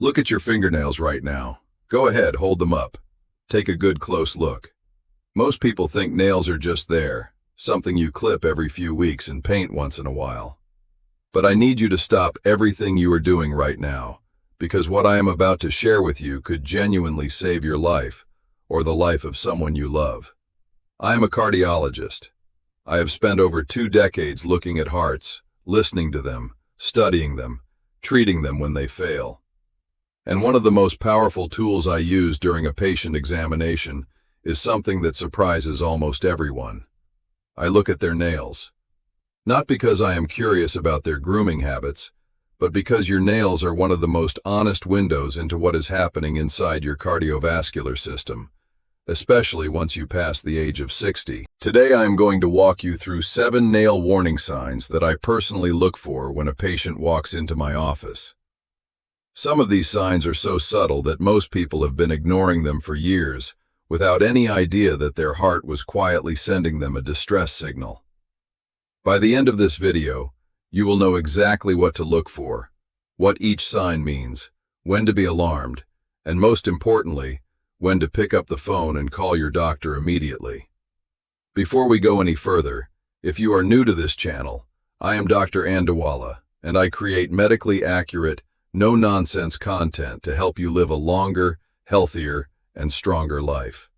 Look at your fingernails right now. Go ahead, hold them up. Take a good close look. Most people think nails are just there, something you clip every few weeks and paint once in a while. But I need you to stop everything you are doing right now, because what I am about to share with you could genuinely save your life or the life of someone you love. I am a cardiologist. I have spent over 2 decades looking at hearts, listening to them, studying them, treating them when they fail. And one of the most powerful tools I use during a patient examination is something that surprises almost everyone. I look at their nails. Not because I am curious about their grooming habits, but because your nails are one of the most honest windows into what is happening inside your cardiovascular system, especially once you pass the age of 60. Today I am going to walk you through 7 nail warning signs that I personally look for when a patient walks into my office. Some of these signs are so subtle that most people have been ignoring them for years without any idea that their heart was quietly sending them a distress signal. By the end of this video, you will know exactly what to look for, what each sign means, when to be alarmed, and most importantly, when to pick up the phone and call your doctor immediately. Before we go any further, if you are new to this channel, I am Dr. Andewala, and I create medically accurate, no-nonsense content to help you live a longer, healthier, and stronger life.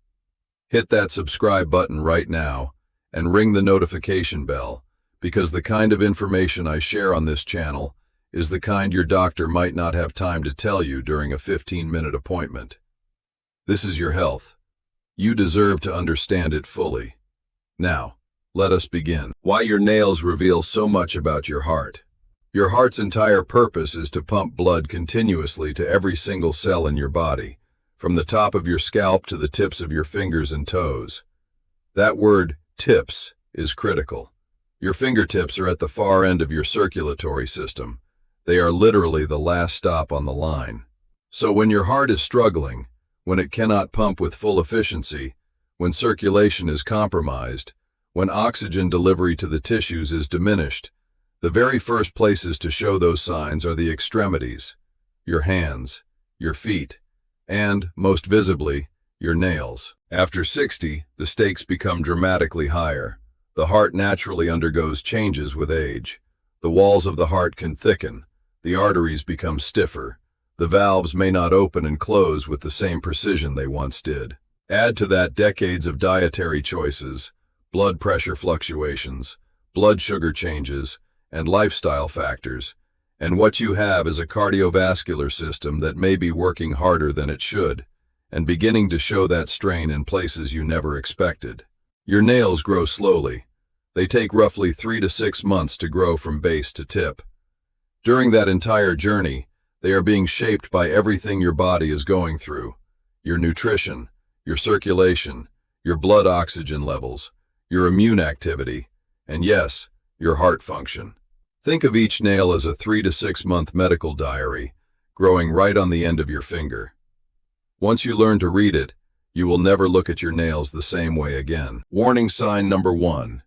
Hit that subscribe button right now and ring the notification bell, because the kind of information I share on this channel is the kind your doctor might not have time to tell you during a 15-minute appointment. This is your health. You deserve to understand it fully. Now, let us begin. Why your nails reveal so much about your heart. Your heart's entire purpose is to pump blood continuously to every single cell in your body, from the top of your scalp to the tips of your fingers and toes. That word, tips, is critical. Your fingertips are at the far end of your circulatory system. They are literally the last stop on the line. So when your heart is struggling, when it cannot pump with full efficiency, when circulation is compromised, when oxygen delivery to the tissues is diminished, the very first places to show those signs are the extremities, your hands, your feet, and, most visibly, your nails. After 60, the stakes become dramatically higher. The heart naturally undergoes changes with age. The walls of the heart can thicken, the arteries become stiffer, the valves may not open and close with the same precision they once did. Add to that decades of dietary choices, blood pressure fluctuations, blood sugar changes, and lifestyle factors, and what you have is a cardiovascular system that may be working harder than it should, and beginning to show that strain in places you never expected. Your nails grow slowly. They take roughly 3 to 6 months to grow from base to tip. During that entire journey, they are being shaped by everything your body is going through: your nutrition, your circulation, your blood oxygen levels, your immune activity, and yes, your heart function. Think of each nail as a 3 to 6 month medical diary, growing right on the end of your finger. Once you learn to read it, you will never look at your nails the same way again. Warning sign number 1.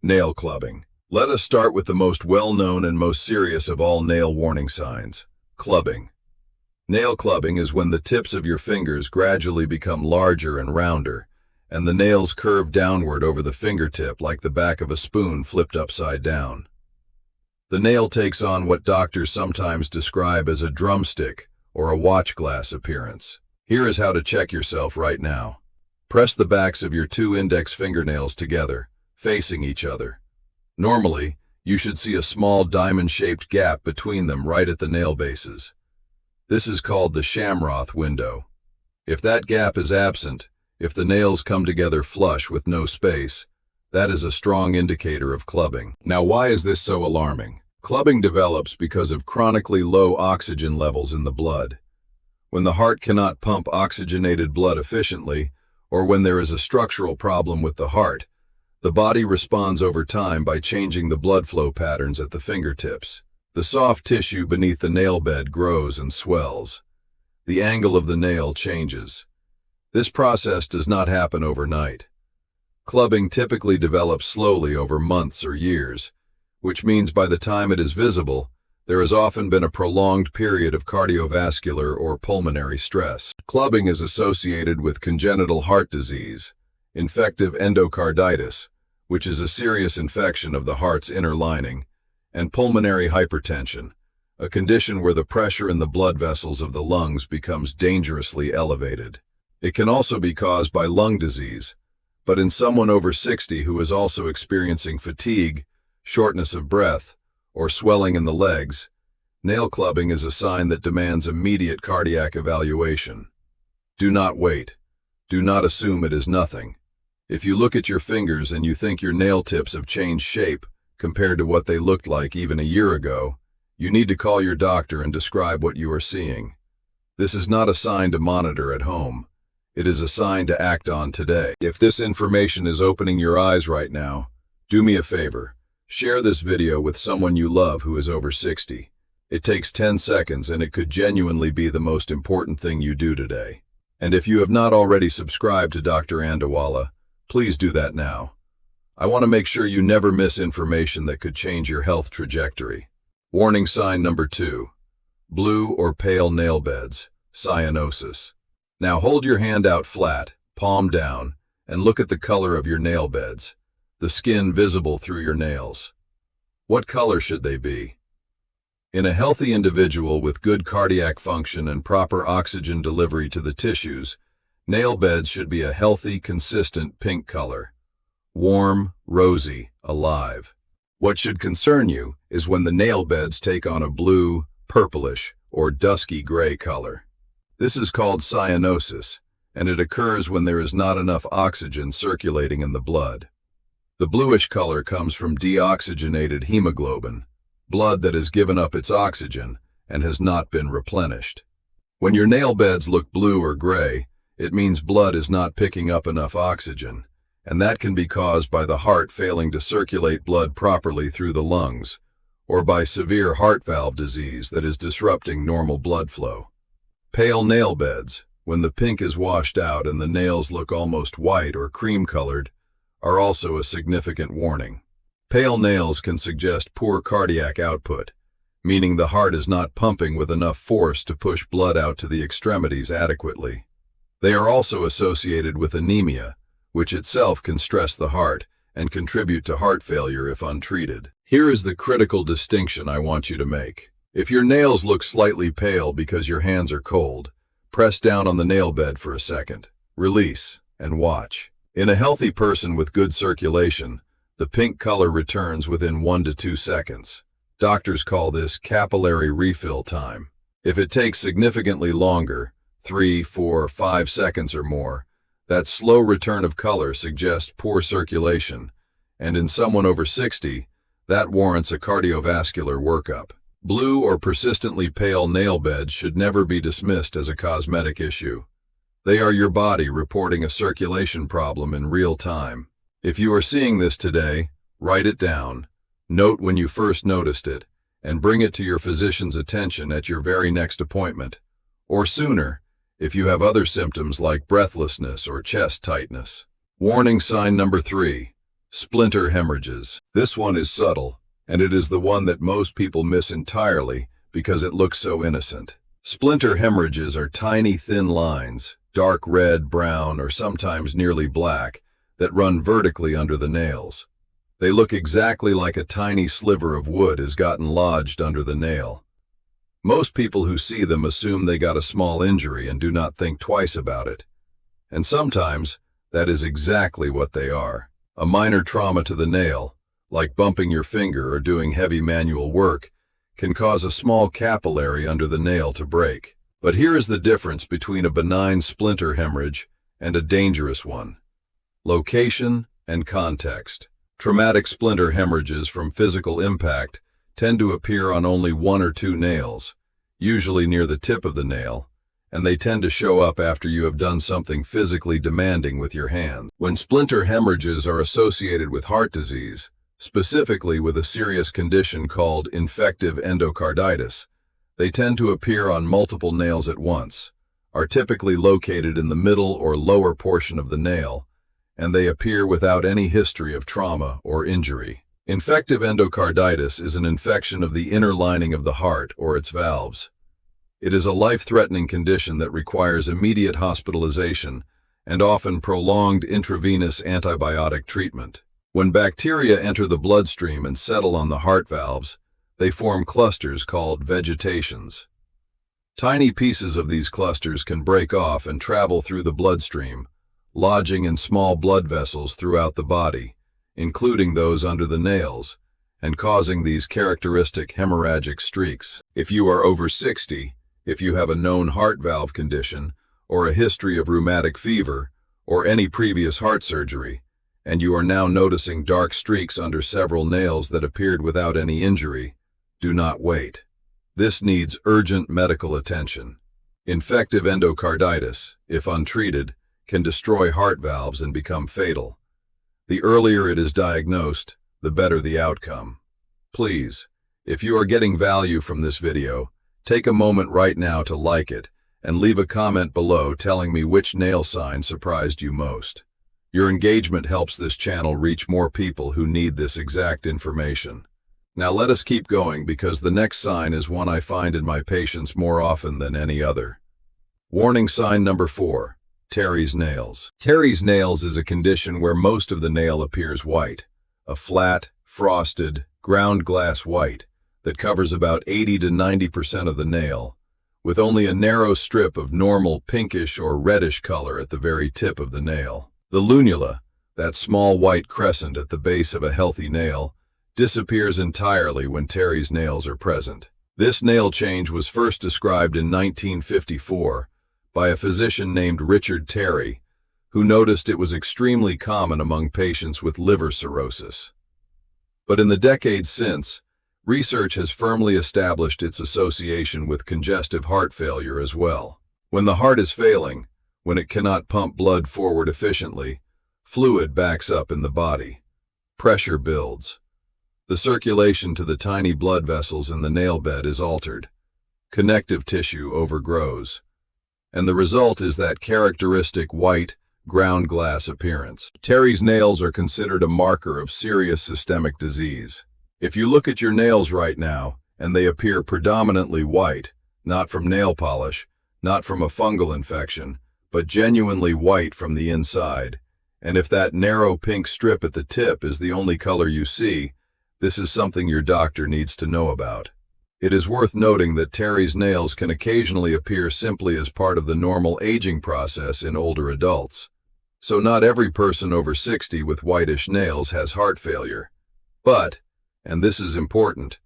Nail clubbing. Let us start with the most well-known and most serious of all nail warning signs: clubbing. Nail clubbing is when the tips of your fingers gradually become larger and rounder, and the nails curve downward over the fingertip like the back of a spoon flipped upside down. The nail takes on what doctors sometimes describe as a drumstick or a watch glass appearance. Here is how to check yourself right now. Press the backs of your 2 index fingernails together, facing each other. Normally, you should see a small diamond-shaped gap between them right at the nail bases. This is called the Shamroth window. If that gap is absent, if the nails come together flush with no space, that is a strong indicator of clubbing. Now, why is this so alarming? Clubbing develops because of chronically low oxygen levels in the blood. When the heart cannot pump oxygenated blood efficiently, or when there is a structural problem with the heart, the body responds over time by changing the blood flow patterns at the fingertips. The soft tissue beneath the nail bed grows and swells. The angle of the nail changes. This process does not happen overnight. Clubbing typically develops slowly over months or years, which means by the time it is visible, there has often been a prolonged period of cardiovascular or pulmonary stress. Clubbing is associated with congenital heart disease, infective endocarditis, which is a serious infection of the heart's inner lining, and pulmonary hypertension, a condition where the pressure in the blood vessels of the lungs becomes dangerously elevated. It can also be caused by lung disease, but in someone over 60 who is also experiencing fatigue, shortness of breath, or swelling in the legs, nail clubbing is a sign that demands immediate cardiac evaluation. Do not wait. Do not assume it is nothing. If you look at your fingers and you think your nail tips have changed shape compared to what they looked like even a year ago, you need to call your doctor and describe what you are seeing. This is not a sign to monitor at home. It is a sign to act on today. If this information is opening your eyes right now, do me a favor. Share this video with someone you love who is over 60. It takes 10 seconds and it could genuinely be the most important thing you do today. And if you have not already subscribed to Dr. Andewala, please do that now. I want to make sure you never miss information that could change your health trajectory. Warning sign number 2. Blue or pale nail beds, cyanosis. Now hold your hand out flat, palm down, and look at the color of your nail beds, the skin visible through your nails. What color should they be? In a healthy individual with good cardiac function and proper oxygen delivery to the tissues, nail beds should be a healthy, consistent pink color. Warm, rosy, alive. What should concern you is when the nail beds take on a blue, purplish, or dusky gray color. This is called cyanosis, and it occurs when there is not enough oxygen circulating in the blood. The bluish color comes from deoxygenated hemoglobin, blood that has given up its oxygen and has not been replenished. When your nail beds look blue or gray, it means blood is not picking up enough oxygen, and that can be caused by the heart failing to circulate blood properly through the lungs, or by severe heart valve disease that is disrupting normal blood flow. Pale nail beds, when the pink is washed out and the nails look almost white or cream-colored, are also a significant warning. Pale nails can suggest poor cardiac output, meaning the heart is not pumping with enough force to push blood out to the extremities adequately. They are also associated with anemia, which itself can stress the heart and contribute to heart failure if untreated. Here is the critical distinction I want you to make. If your nails look slightly pale because your hands are cold, press down on the nail bed for a second, release, and watch. In a healthy person with good circulation, the pink color returns within 1 to 2 seconds. Doctors call this capillary refill time. If it takes significantly longer, 3, 4, 5 seconds or more, that slow return of color suggests poor circulation, and in someone over 60, that warrants a cardiovascular workup. Blue or persistently pale nail beds should never be dismissed as a cosmetic issue. They are your body reporting a circulation problem in real time. If you are seeing this today, write it down, note when you first noticed it, and bring it to your physician's attention at your very next appointment, or sooner, if you have other symptoms like breathlessness or chest tightness. Warning sign number 3, splinter hemorrhages. This one is subtle, and it is the one that most people miss entirely because it looks so innocent. Splinter hemorrhages are tiny thin lines, dark red, brown, or sometimes nearly black, that run vertically under the nails. They look exactly like a tiny sliver of wood has gotten lodged under the nail. Most people who see them assume they got a small injury and do not think twice about it. And sometimes, that is exactly what they are. A minor trauma to the nail, like bumping your finger or doing heavy manual work, can cause a small capillary under the nail to break. But here is the difference between a benign splinter hemorrhage and a dangerous one. Location and context. Traumatic splinter hemorrhages from physical impact tend to appear on only 1 or 2 nails, usually near the tip of the nail, and they tend to show up after you have done something physically demanding with your hands. When splinter hemorrhages are associated with heart disease, specifically with a serious condition called infective endocarditis, they tend to appear on multiple nails at once, are typically located in the middle or lower portion of the nail, and they appear without any history of trauma or injury. Infective endocarditis is an infection of the inner lining of the heart or its valves. It is a life-threatening condition that requires immediate hospitalization and often prolonged intravenous antibiotic treatment. When bacteria enter the bloodstream and settle on the heart valves, they form clusters called vegetations. Tiny pieces of these clusters can break off and travel through the bloodstream, lodging in small blood vessels throughout the body, including those under the nails, and causing these characteristic hemorrhagic streaks. If you are over 60, if you have a known heart valve condition, or a history of rheumatic fever, or any previous heart surgery, and you are now noticing dark streaks under several nails that appeared without any injury, do not wait. This needs urgent medical attention. Infective endocarditis, if untreated, can destroy heart valves and become fatal. The earlier it is diagnosed, the better the outcome. Please, if you are getting value from this video, take a moment right now to like it and leave a comment below telling me which nail sign surprised you most. Your engagement helps this channel reach more people who need this exact information. Now let us keep going because the next sign is one I find in my patients more often than any other. Warning sign number 4, Terry's nails. Terry's nails is a condition where most of the nail appears white, a flat, frosted, ground glass white that covers about 80 to 90% of the nail, with only a narrow strip of normal pinkish or reddish color at the very tip of the nail. The lunula, that small white crescent at the base of a healthy nail, disappears entirely when Terry's nails are present. This nail change was first described in 1954 by a physician named Richard Terry, who noticed it was extremely common among patients with liver cirrhosis. But in the decades since, research has firmly established its association with congestive heart failure as well. When the heart is failing, when it cannot pump blood forward efficiently, fluid backs up in the body. Pressure builds. The circulation to the tiny blood vessels in the nail bed is altered. Connective tissue overgrows. And the result is that characteristic white, ground glass appearance. Terry's nails are considered a marker of serious systemic disease. If you look at your nails right now, and they appear predominantly white, not from nail polish, not from a fungal infection, but genuinely white from the inside, and if that narrow pink strip at the tip is the only color you see, this is something your doctor needs to know about. It is worth noting that Terry's nails can occasionally appear simply as part of the normal aging process in older adults. So not every person over 60 with whitish nails has heart failure. But, and this is important,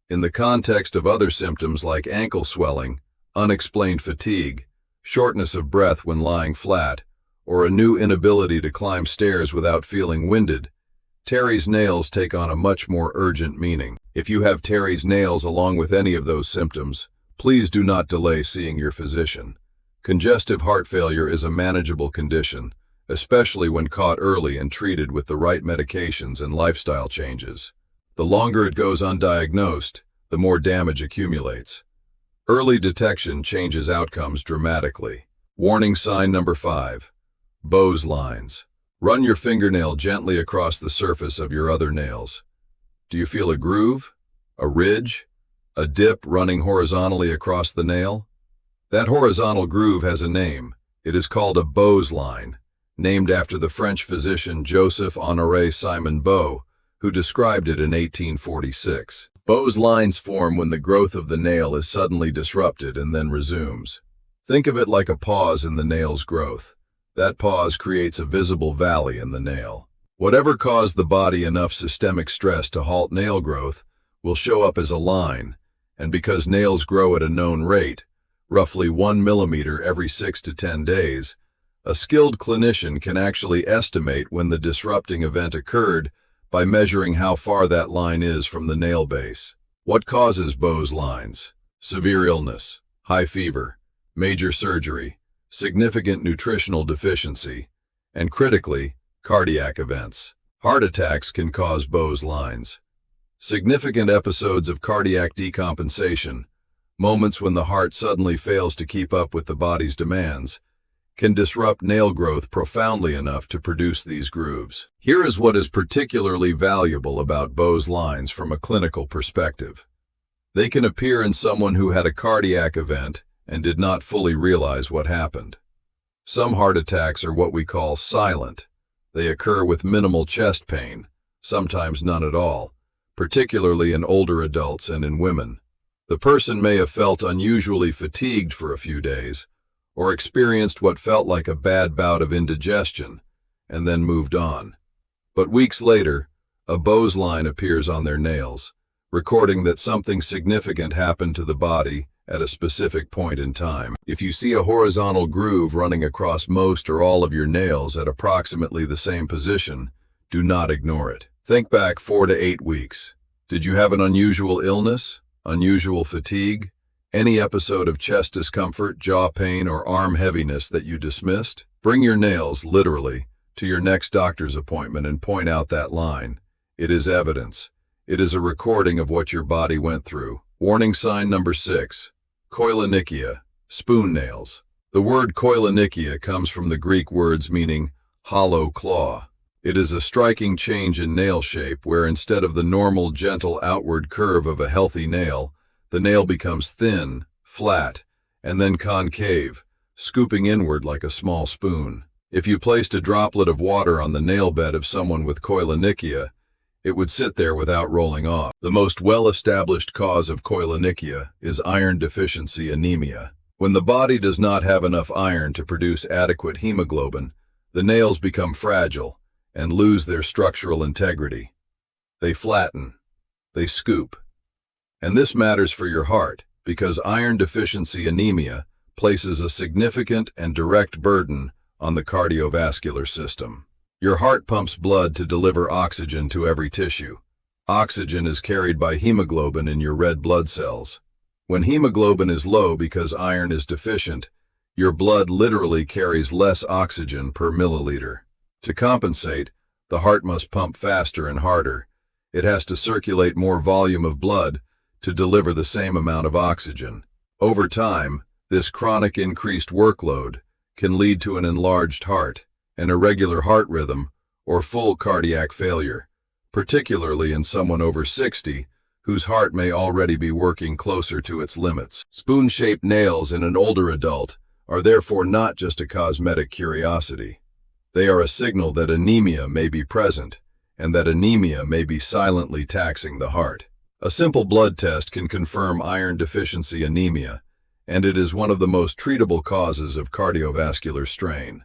in the context of other symptoms like ankle swelling, unexplained fatigue, shortness of breath when lying flat, or a new inability to climb stairs without feeling winded, Terry's nails take on a much more urgent meaning. If you have Terry's nails along with any of those symptoms, please do not delay seeing your physician. Congestive heart failure is a manageable condition, especially when caught early and treated with the right medications and lifestyle changes. The longer it goes undiagnosed, the more damage accumulates. Early detection changes outcomes dramatically. Warning sign number 5, Bow's lines. Run your fingernail gently across the surface of your other nails. Do you feel a groove, a ridge, a dip running horizontally across the nail? That horizontal groove has a name. It is called a Bow's line, named after the French physician Joseph-Honoré Simon Bow, who described it in 1846. Bow's lines form when the growth of the nail is suddenly disrupted and then resumes. Think of it like a pause in the nail's growth. That pause creates a visible valley in the nail. Whatever caused the body enough systemic stress to halt nail growth will show up as a line, and because nails grow at a known rate, roughly 1 millimeter every 6 to 10 days, a skilled clinician can actually estimate when the disrupting event occurred by measuring how far that line is from the nail base. What causes Bow's lines? Severe illness, high fever, major surgery, significant nutritional deficiency, and critically, cardiac events. Heart attacks can cause Bow's lines. Significant episodes of cardiac decompensation, moments when the heart suddenly fails to keep up with the body's demands, can disrupt nail growth profoundly enough to produce these grooves. Here is what is particularly valuable about Bowes lines from a clinical perspective. They can appear in someone who had a cardiac event and did not fully realize what happened. Some heart attacks are what we call silent. They occur with minimal chest pain, sometimes none at all, particularly in older adults and in women. The person may have felt unusually fatigued for a few days, or experienced what felt like a bad bout of indigestion, and then moved on. But weeks later, a Bowes line appears on their nails, recording that something significant happened to the body at a specific point in time. If you see a horizontal groove running across most or all of your nails at approximately the same position, do not ignore it. Think back 4 to 8 weeks. Did you have an unusual illness, unusual fatigue, any episode of chest discomfort, jaw pain, or arm heaviness that you dismissed? Bring your nails, literally, to your next doctor's appointment and point out that line. It is evidence. It is a recording of what your body went through. Warning sign number 6. Koilonychia, spoon nails. The word koilonychia comes from the Greek words meaning hollow claw. It is a striking change in nail shape where instead of the normal gentle outward curve of a healthy nail, the nail becomes thin, flat, and then concave, scooping inward like a small spoon. If you placed a droplet of water on the nail bed of someone with koilonychia, it would sit there without rolling off. The most well-established cause of koilonychia is iron deficiency anemia. When the body does not have enough iron to produce adequate hemoglobin, the nails become fragile and lose their structural integrity. They flatten. They scoop. And this matters for your heart because iron deficiency anemia places a significant and direct burden on the cardiovascular system. Your heart pumps blood to deliver oxygen to every tissue. Oxygen is carried by hemoglobin in your red blood cells. When hemoglobin is low because iron is deficient, your blood literally carries less oxygen per milliliter. To compensate, the heart must pump faster and harder. It has to circulate more volume of blood to deliver the same amount of oxygen. Over time, this chronic increased workload can lead to an enlarged heart, an irregular heart rhythm, or full cardiac failure, particularly in someone over 60 whose heart may already be working closer to its limits. Spoon-shaped nails in an older adult are therefore not just a cosmetic curiosity. They are a signal that anemia may be present, and that anemia may be silently taxing the heart. A simple blood test can confirm iron deficiency anemia, and it is one of the most treatable causes of cardiovascular strain.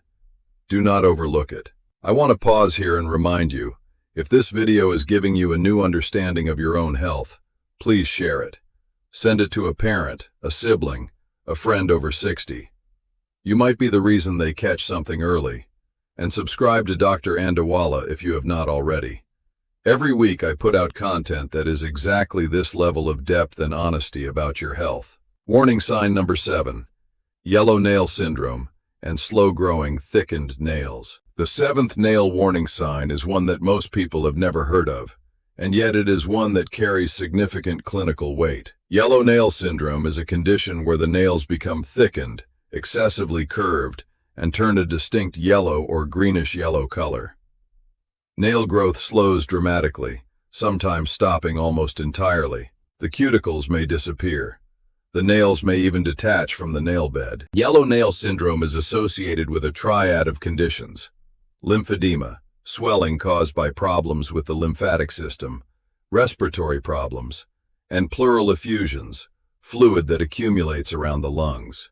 Do not overlook it. I want to pause here and remind you, if this video is giving you a new understanding of your own health, please share it. Send it to a parent, a sibling, a friend over 60. You might be the reason they catch something early. And subscribe to Dr. Andewala if you have not already. Every week I put out content that is exactly this level of depth and honesty about your health. Warning sign number 7. Yellow nail syndrome and slow-growing thickened nails. The 7th nail warning sign is one that most people have never heard of, and yet it is one that carries significant clinical weight. Yellow nail syndrome is a condition where the nails become thickened, excessively curved, and turn a distinct yellow or greenish-yellow color. Nail growth slows dramatically, sometimes stopping almost entirely. The cuticles may disappear. The nails may even detach from the nail bed. Yellow nail syndrome is associated with a triad of conditions: lymphedema, swelling caused by problems with the lymphatic system, respiratory problems, and pleural effusions, fluid that accumulates around the lungs.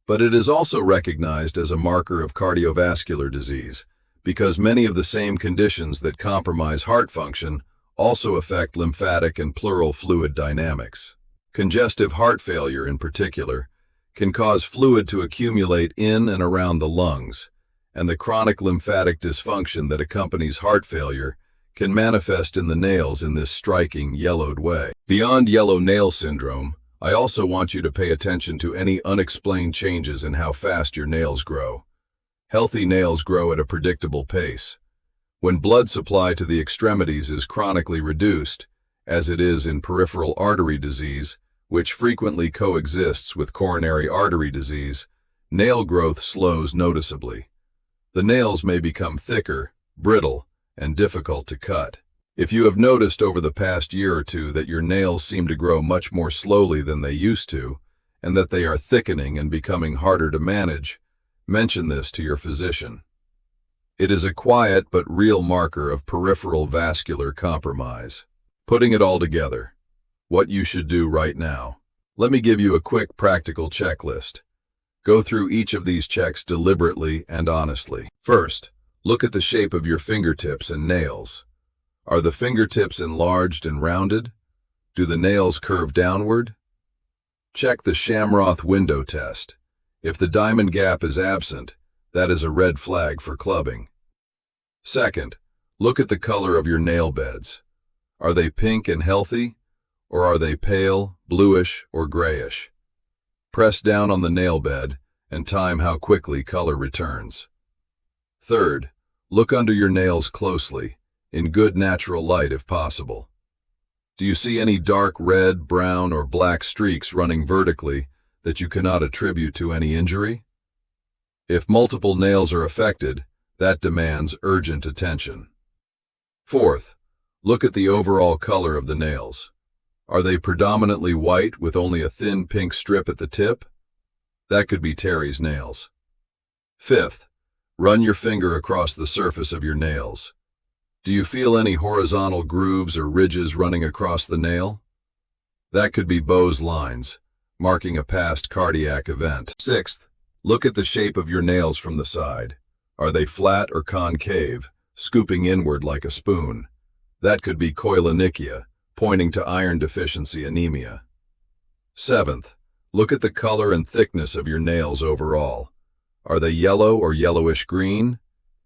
But it is also recognized as a marker of cardiovascular disease because many of the same conditions that compromise heart function also affect lymphatic and pleural fluid dynamics. Congestive heart failure, in particular, can cause fluid to accumulate in and around the lungs, and the chronic lymphatic dysfunction that accompanies heart failure can manifest in the nails in this striking yellowed way. Beyond yellow nail syndrome, I also want you to pay attention to any unexplained changes in how fast your nails grow. Healthy nails grow at a predictable pace. When blood supply to the extremities is chronically reduced, as it is in peripheral artery disease, which frequently coexists with coronary artery disease, Nail growth slows noticeably. The nails may become thicker, brittle, and difficult to cut. If you have noticed over the past year or two that your nails seem to grow much more slowly than they used to, and that they are thickening and becoming harder to manage, mention this to your physician. It is a quiet but real marker of peripheral vascular compromise. Putting it all together, what you should do right now. Let me give you a quick practical checklist. Go through each of these checks deliberately and honestly. First, look at the shape of your fingertips and nails. Are the fingertips enlarged and rounded? Do the nails curve downward? Check the Shamroth window test. If the diamond gap is absent, that is a red flag for clubbing. Second, look at the color of your nail beds. Are they pink and healthy, or are they pale, bluish, or grayish? Press down on the nail bed and time how quickly color returns. Third, look under your nails closely, in good natural light if possible. Do you see any dark red, brown, or black streaks running vertically that you cannot attribute to any injury? If multiple nails are affected, that demands urgent attention. Fourth, look at the overall color of the nails. Are they predominantly white with only a thin pink strip at the tip? That could be Terry's nails. Fifth, run your finger across the surface of your nails. Do you feel any horizontal grooves or ridges running across the nail? That could be Bow's lines, marking a past cardiac event. Sixth, look at the shape of your nails from the side. Are they flat or concave, scooping inward like a spoon? That could be koilonychia, pointing to iron deficiency anemia. Seventh, look at the color and thickness of your nails overall. Are they yellow or yellowish-green?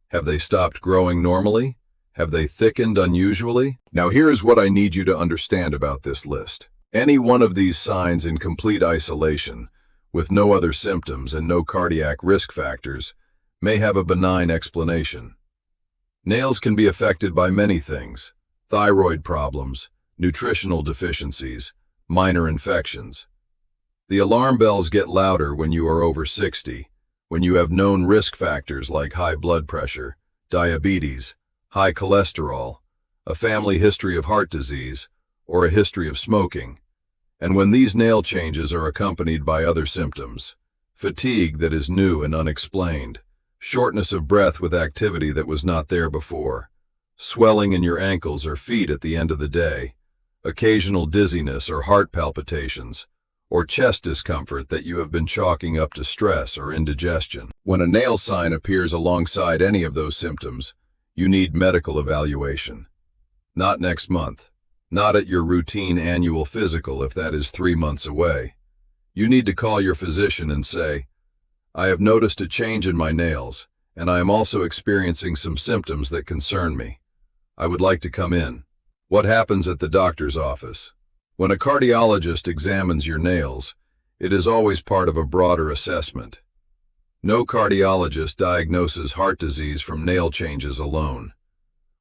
Have they stopped growing normally? Have they thickened unusually? Now here is what I need you to understand about this list. Any one of these signs in complete isolation, with no other symptoms and no cardiac risk factors, may have a benign explanation. Nails can be affected by many things: thyroid problems, nutritional deficiencies, minor infections. The alarm bells get louder when you are over 60, when you have known risk factors like high blood pressure, diabetes, high cholesterol, a family history of heart disease, or a history of smoking, and when these nail changes are accompanied by other symptoms: fatigue that is new and unexplained, shortness of breath with activity that was not there before, swelling in your ankles or feet at the end of the day, occasional dizziness or heart palpitations, or chest discomfort that you have been chalking up to stress or indigestion. When a nail sign appears alongside any of those symptoms, you need medical evaluation. Not next month. Not at your routine annual physical if that is 3 months away. You need to call your physician and say, "I have noticed a change in my nails, and I am also experiencing some symptoms that concern me. I would like to come in." What happens at the doctor's office? When a cardiologist examines your nails, it is always part of a broader assessment. No cardiologist diagnoses heart disease from nail changes alone.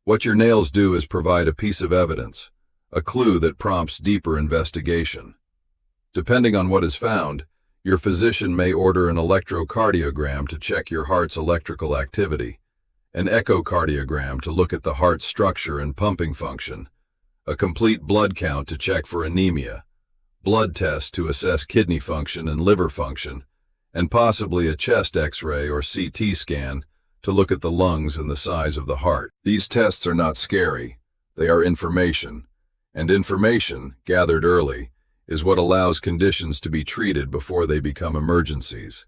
What your nails do is provide a piece of evidence, a clue that prompts deeper investigation. Depending on what is found, your physician may order an electrocardiogram to check your heart's electrical activity, an echocardiogram to look at the heart's structure and pumping function, a complete blood count to check for anemia, blood tests to assess kidney function and liver function, and possibly a chest X-ray or CT scan to look at the lungs and the size of the heart. These tests are not scary. They are information, and information, gathered early, is what allows conditions to be treated before they become emergencies.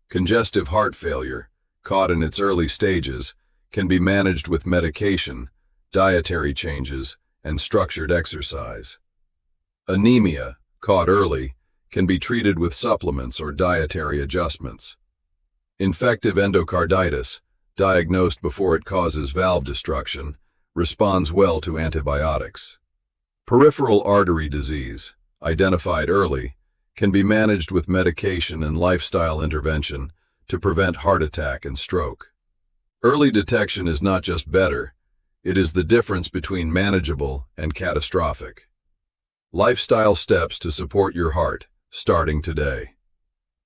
Congestive heart failure, caught in its early stages, can be managed with medication, dietary changes, and structured exercise. Anemia, caught early, can be treated with supplements or dietary adjustments. Infective endocarditis, diagnosed before it causes valve destruction, responds well to antibiotics. Peripheral artery disease, identified early, can be managed with medication and lifestyle intervention to prevent heart attack and stroke. Early detection is not just better, it is the difference between manageable and catastrophic. Lifestyle steps to support your heart, starting today.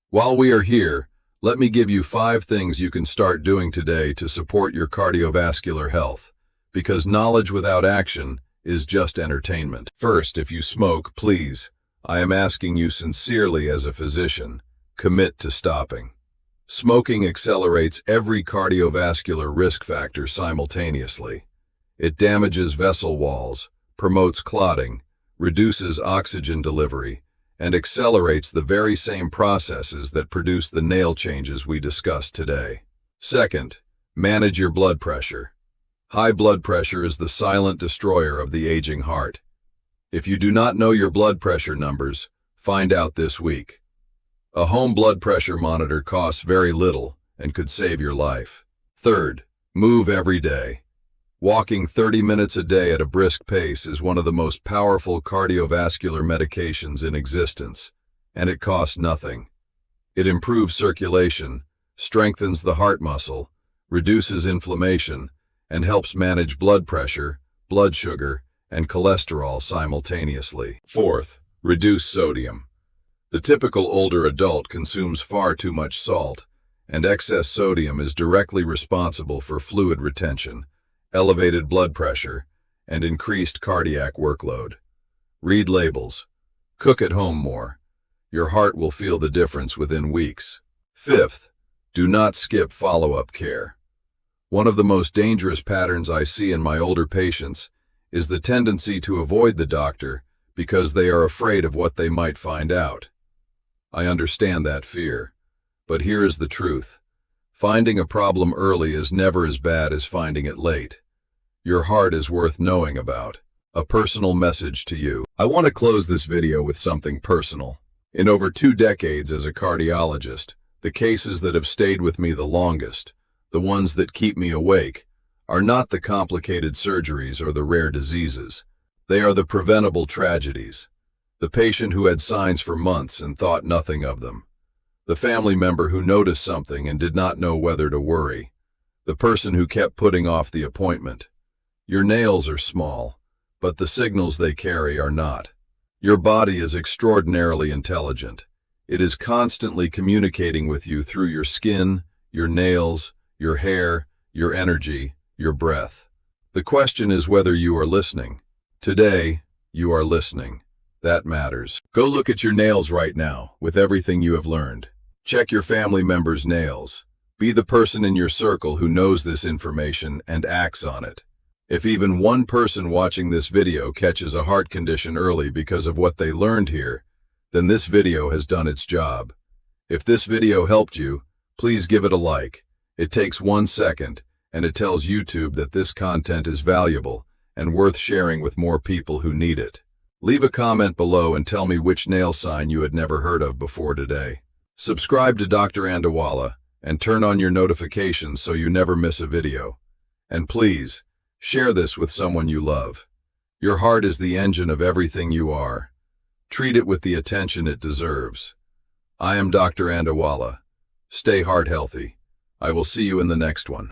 While we are here, Let me give you 5 things you can start doing today to support your cardiovascular health, because knowledge without action is just entertainment. First, if you smoke, please, I am asking you sincerely as a physician, commit to stopping. Smoking accelerates every cardiovascular risk factor simultaneously. It damages vessel walls, promotes clotting, reduces oxygen delivery, and accelerates the very same processes that produce the nail changes we discussed today. Second, manage your blood pressure. High blood pressure is the silent destroyer of the aging heart. If you do not know your blood pressure numbers, find out this week. A home blood pressure monitor costs very little and could save your life. Third, move every day. Walking 30 minutes a day at a brisk pace is one of the most powerful cardiovascular medications in existence, and it costs nothing. It improves circulation, strengthens the heart muscle, reduces inflammation, and helps manage blood pressure, blood sugar, and cholesterol simultaneously. Fourth, reduce sodium. The typical older adult consumes far too much salt, and excess sodium is directly responsible for fluid retention, elevated blood pressure, and increased cardiac workload. Read labels. Cook at home more. Your heart will feel the difference within weeks. Fifth, do not skip follow-up care. One of the most dangerous patterns I see in my older patients is the tendency to avoid the doctor because they are afraid of what they might find out. I understand that fear, but here is the truth. Finding a problem early is never as bad as finding it late. Your heart is worth knowing about. A personal message to you. I want to close this video with something personal. In over 2 decades as a cardiologist, the cases that have stayed with me the longest, the ones that keep me awake, are not the complicated surgeries or the rare diseases. They are the preventable tragedies. The patient who had signs for months and thought nothing of them. The family member who noticed something and did not know whether to worry. The person who kept putting off the appointment. Your nails are small, but the signals they carry are not. Your body is extraordinarily intelligent. It is constantly communicating with you through your skin, your nails, your hair, your energy, your breath. The question is whether you are listening. Today, you are listening. That matters. Go look at your nails right now with everything you have learned. Check your family members' nails. Be the person in your circle who knows this information and acts on it. If even one person watching this video catches a heart condition early because of what they learned here, then this video has done its job. If this video helped you, please give it a like. It takes 1 second, and it tells YouTube that this content is valuable and worth sharing with more people who need it. Leave a comment below and tell me which nail sign you had never heard of before today. Subscribe to Dr. Andewala and turn on your notifications so you never miss a video. And please, share this with someone you love. Your heart is the engine of everything you are. Treat it with the attention it deserves. I am Dr. Andewala. Stay heart healthy. I will see you in the next one.